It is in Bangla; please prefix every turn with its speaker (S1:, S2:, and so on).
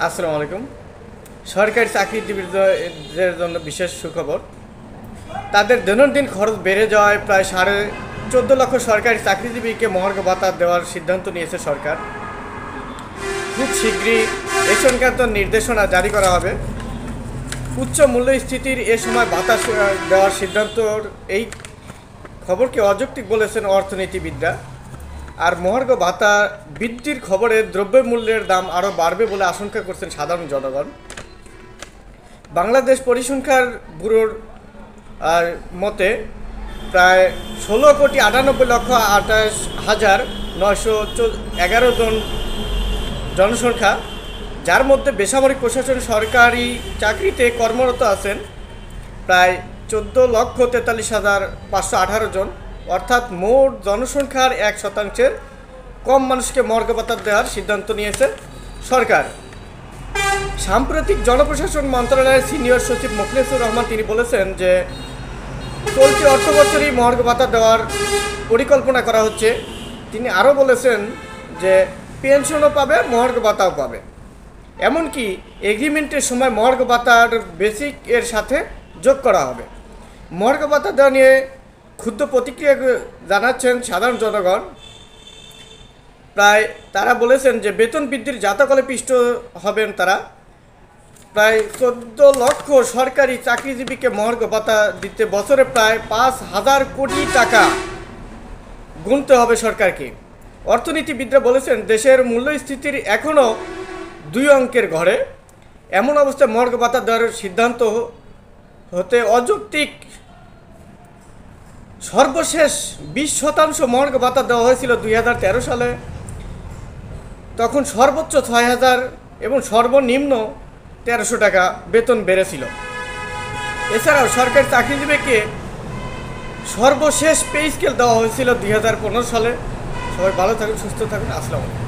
S1: আসসালামু আলাইকুম। সরকারি চাকরিজীবীদের জন্য বিশেষ সুখবর। তাদের দৈনন্দিন খরচ বেড়ে যাওয়ায় প্রায় 14.5 লক্ষ সরকারি চাকরিজীবীকে মহার্ঘ ভাতা দেওয়ার সিদ্ধান্ত নিয়েছে সরকার। খুব শীঘ্রই এ সংক্রান্ত নির্দেশনা জারি করা হবে। উচ্চ মূল্যস্ফীতির এ সময় ভাতা দেওয়ার সিদ্ধান্তর এই খবরকে অযৌক্তিক বলেছেন অর্থনীতিবিদরা। আর মহার্ঘ ভাতা বৃদ্ধির খবরে দ্রব্যমূল্যের দাম আরও বাড়বে বলে আশঙ্কা করছেন সাধারণ জনগণ। বাংলাদেশ পরিসংখ্যান ব্যুরোর মতে প্রায় 16,98,28,911 জন জনসংখ্যা, যার মধ্যে বেসামরিক প্রশাসন সরকারি চাকরিতে কর্মরত আছেন প্রায় 14,43,518 জন, অর্থাৎ মোট জনসংখ্যার 1% কম মানুষকে মহার্ঘ ভাতা দেওয়ার সিদ্ধান্ত নিয়েছে সরকার। সাম্প্রতিক জনপ্রশাসন মন্ত্রণালয়ের সিনিয়র সচিব মোখলেসুর রহমান তিনি বলেছেন যে চলতি অর্থবছরই মহার্ঘ ভাতা দেওয়ার পরিকল্পনা করা হচ্ছে। তিনি আরও বলেছেন যে পেনশনও পাবে, মহার্ঘ ভাতাও পাবে। এমনকি এগ্রিমেন্টের সময় মহার্ঘ ভাতার বেসিক এর সাথে যোগ করা হবে। মহার্ঘ ভাতা দেওয়া নিয়ে ক্ষুদ্র প্রতিক্রিয়া জানাচ্ছেন সাধারণ জনগণ। তারা বলেছেন যে বেতন বৃদ্ধির জাতকলে পিষ্ট হবেন তারা। প্রায় 14 লক্ষ সরকারি চাকরিজীবীকে মহার্ঘ ভাতা দিতে বছরে প্রায় 5,000 কোটি টাকা গুনতে হবে সরকারকে। অর্থনীতিবিদরা বলেছেন দেশের মূল্যস্ফীতির এখনও 2 অঙ্কের ঘরে। এমন অবস্থায় মহার্ঘ ভাতা দেওয়ার সিদ্ধান্ত হতে অযৌক্তিক। সর্বশেষ 20% মহার্ঘ ভাতা দেওয়া হয়েছিল 2013 সালে। তখন সর্বোচ্চ 6,000 এবং সর্বনিম্ন 1,300 টাকা বেতন বেড়েছিল। এছাড়াও সরকারি চাকরিজীবীকে সর্বশেষ পে স্কেল দেওয়া হয়েছিল 2015 সালে। সবাই ভালো থাকুন, সুস্থ থাকুন। আসসালামু আলাইকুম।